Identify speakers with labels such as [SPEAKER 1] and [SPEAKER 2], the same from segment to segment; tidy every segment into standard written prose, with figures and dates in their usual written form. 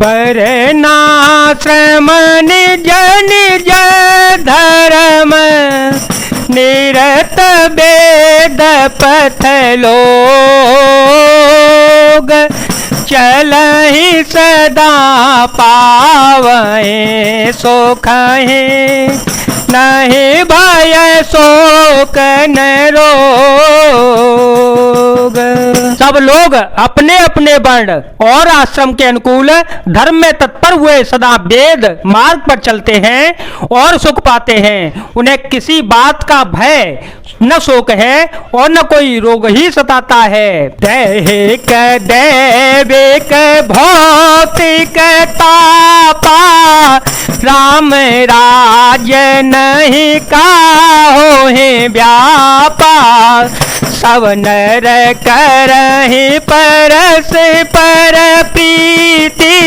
[SPEAKER 1] वर्णाश्रम निज निज धर्म निरत वेद पथ लोग चलहि सदा पावै सुखहि नहीं भय शोक न रोग। सब लोग अपने अपने वर्ण और आश्रम के अनुकूल धर्म में तत्पर हुए सदा वेद मार्ग पर चलते हैं और सुख पाते हैं। उन्हें किसी बात का भय न शोक है और न कोई रोग ही सताता है। दैहिक दैविक भौतिक तापा राम राज नहीं काहो है व्यापा। सब नर करहि परस पर प्रीति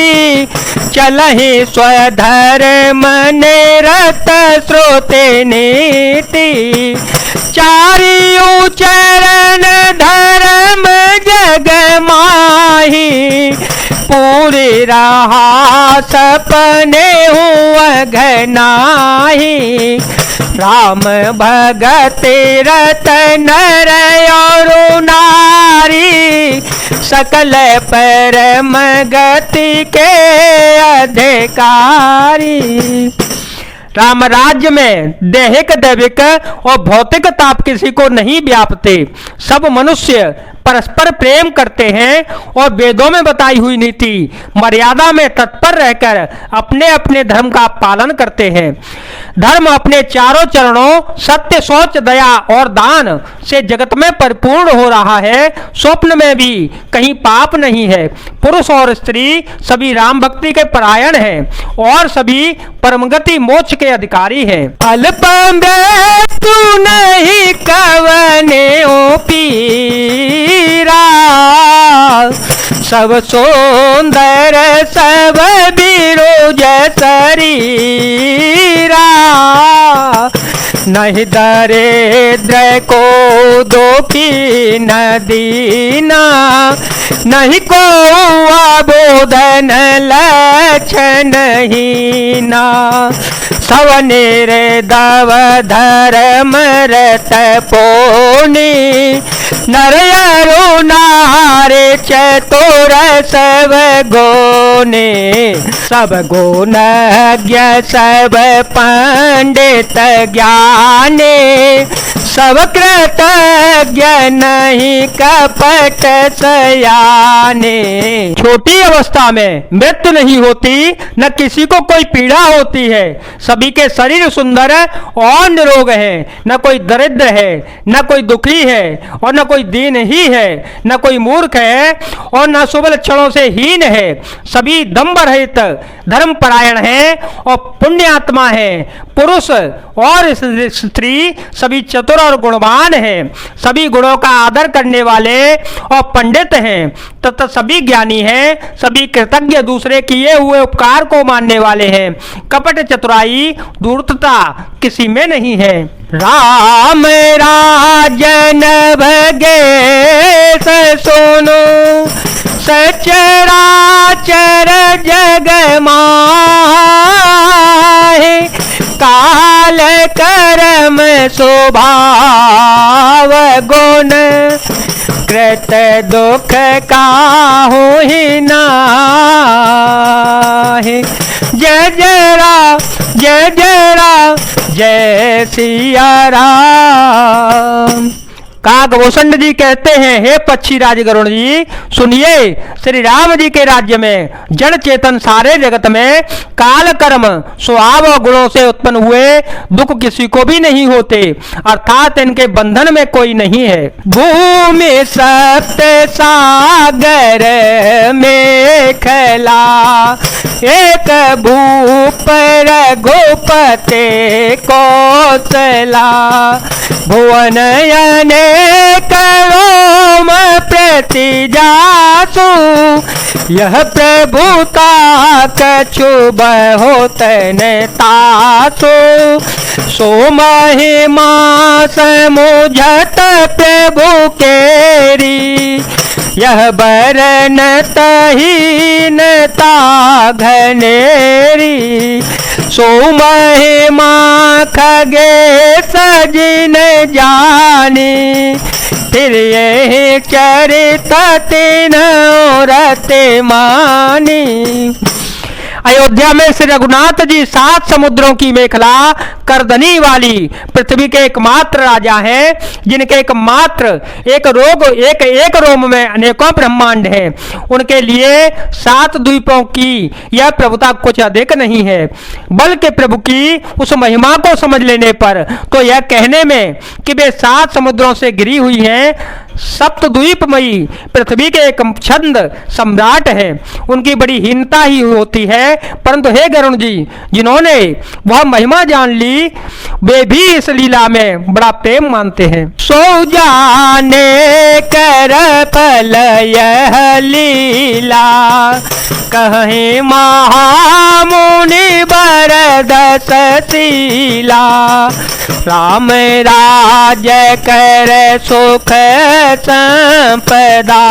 [SPEAKER 1] चलहि स्वधर्म निरत श्रुति नीति। चारियों चरण धर्म जग माही पूरी रहा सपने हुआ घनाही। राम भगत रतन नर और नारी सकल परम गति के अधिकारी। राम राज्य में दैहिक दैविक और भौतिक ताप किसी को नहीं व्यापते। सब मनुष्य परस्पर प्रेम करते हैं और वेदों में बताई हुई नीति मर्यादा में तत्पर रहकर अपने अपने धर्म का पालन करते हैं। धर्म अपने चारों चरणों सत्य शौच दया और दान से जगत में परिपूर्ण हो रहा है। स्वप्न में भी कहीं पाप नहीं है। पुरुष और स्त्री सभी राम भक्ति के परायण हैं और सभी परमगति मोक्ष के अधिकारी हैं। अल्प तू नहीं कवने ओ पीरा सब सुंदर सब बिरोज शरीरा। नहीं दरिद्र को दुखी न दीना नहीं को अबोधन लक्षण हीना। सब निर्दव धर्म रत पोनी नर अरु नारी चतुर सब गुणी। सब गुणज्ञ सब पंडित ज्ञानी सब कृतज्ञ नहीं कपट सयाने। छोटी अवस्था में मृत्यु नहीं होती न किसी को कोई पीड़ा होती है। सभी के शरीर सुंदर और निरोग है। न कोई दरिद्र है न कोई दुखी है और न कोई दीन ही है। न कोई मूर्ख है और न शुभ लक्षणों से हीन है। सभी दंभ रहित धर्म परायण है और पुण्य आत्मा है। पुरुष और स्त्री सभी चतुर और गुणवान हैं। सभी गुणों का आदर करने वाले और पंडित हैं तथा सभी ज्ञानी हैं। सभी कृतज्ञ दूसरे किए हुए उपकार को मानने वाले हैं। कपट चतुराई धूर्तता किसी में नहीं है। राम राजन भगे सुनो सचराचर जग माहे। काल कर्म स्वभाव गुण कृत दुख काहू ही नाहि। जय जय राम जय जय राम जय सिया राम। काकभूषण जी कहते हैं, हे पक्षी राज गरुण जी सुनिए, श्री राम जी के राज्य में जड़ चेतन सारे जगत में काल कर्म स्वभाव और गुणों से उत्पन्न हुए दुख किसी को भी नहीं होते, अर्थात इनके बंधन में कोई नहीं है। भूमि सत्य सागर में खला एक भूप रघुपते कौशला। भुवन अनेक रोम प्रति जासु यह प्रभुता कछु बहुत न तासु। सो महिमा समुझत प्रभु केरी यह बरनत हीनता घनेरी, सो महिमा खगे सजिन जानी, फिर ये चरित तीन रते मानी। अयोध्या में श्री रघुनाथ जी 7 समुद्रों की मेखला करदनी वाली पृथ्वी के एकमात्र राजा हैं, जिनके एकमात्र एक रोम में अनेकों ब्रह्मांड हैं। उनके लिए 7 द्वीपों की यह प्रभुता कुछ अधिक नहीं है, बल्कि प्रभु की उस महिमा को समझ लेने पर तो यह कहने में कि वे 7 समुद्रों से घिरी हुई हैं, सप्तद्वीपमयी पृथ्वी के एक छंद सम्राट हैं, उनकी बड़ी हीनता ही होती है। परंतु हे गरुण जी, जिन्होंने वह महिमा जान ली, वे भी इस लीला में बड़ा प्रेम मानते हैं। सो जाने कर फल यह लीला, कहीं महामुनि बरदस शीला, राम राज कर सुख संपदा,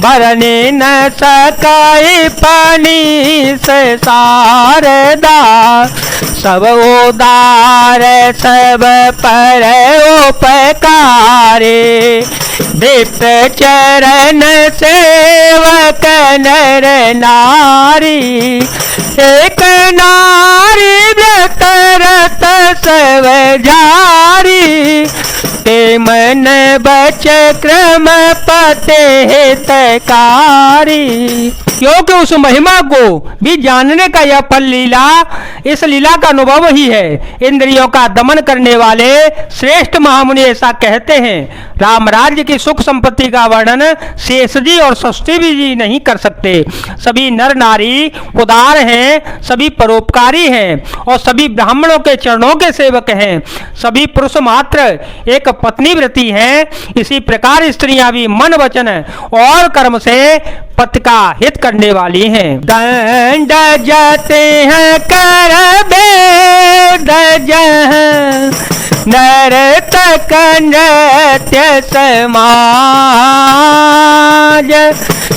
[SPEAKER 1] भरने न सकाई पानी से शारदा, सब उदार सब पर उपकारे, दीप्त चरण सेवक नर नारी, एक नारी व्रत रत सब जारी, ते मन बच क्रम पते हितकारी। क्योंकि उस महिमा को भी जानने का यह फल लीला, इस लीला का अनुभव ही है। इंद्रियों का दमन करने वाले श्रेष्ठ महामुनि ऐसा कहते हैं, राम राज्य की सुख संपत्ति का वर्णन शेष जी और षष्ठी जी नहीं कर सकते। सभी नर नारी उदार हैं, सभी परोपकारी हैं और सभी ब्राह्मणों के चरणों के सेवक हैं। सभी पुरुष मात्र एक पत्नी व्रती हैं। इसी प्रकार स्त्रियां भी मन वचन और कर्म से पति का हित करने वाली हैं। दंड जाते हैं कर भेद जहाँ, नर्तक नृत्य समाज,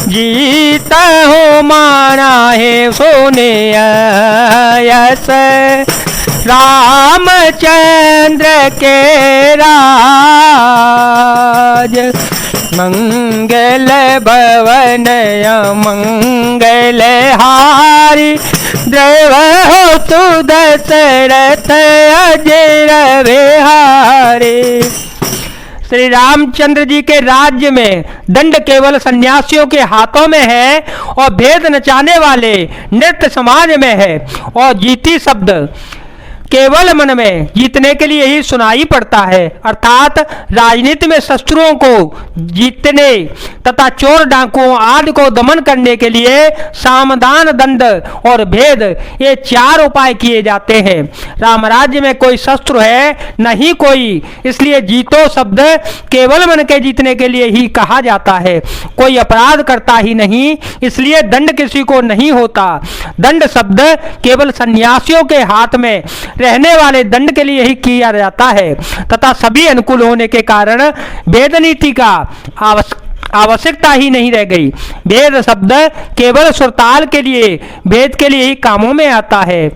[SPEAKER 1] जीता हो माना है सोने यस, रामचंद्र के राज, मंगल भवन मंगल हारी, देव हो तू दशरथ अजर विहारी। श्री रामचंद्र जी के राज्य में दंड केवल सन्यासियों के हाथों में है और भेद नचाने वाले नृत्य समाज में है, और जीती शब्द केवल मन में जीतने के लिए ही सुनाई पड़ता है। अर्थात राजनीति में शत्रुओं को जीतने तथा चोर डाकुओं आदि को दमन करने के लिए सामदान दंड और भेद, ये 4 उपाय किए जाते हैं। राम राज्य में कोई शस्त्र है नहीं कोई, इसलिए जीतो शब्द केवल मन के जीतने के लिए ही कहा जाता है। कोई अपराध करता ही नहीं, इसलिए दंड किसी को नहीं होता। दंड शब्द केवल सन्यासियों के हाथ में रहने वाले दंड के लिए ही किया जाता है तथा सभी अनुकूल होने के कारण भेद नीति का आवश्यकता ही नहीं रह गई। भेद शब्द केवल सुरताल के लिए, भेद के लिए ही कामों में आता है।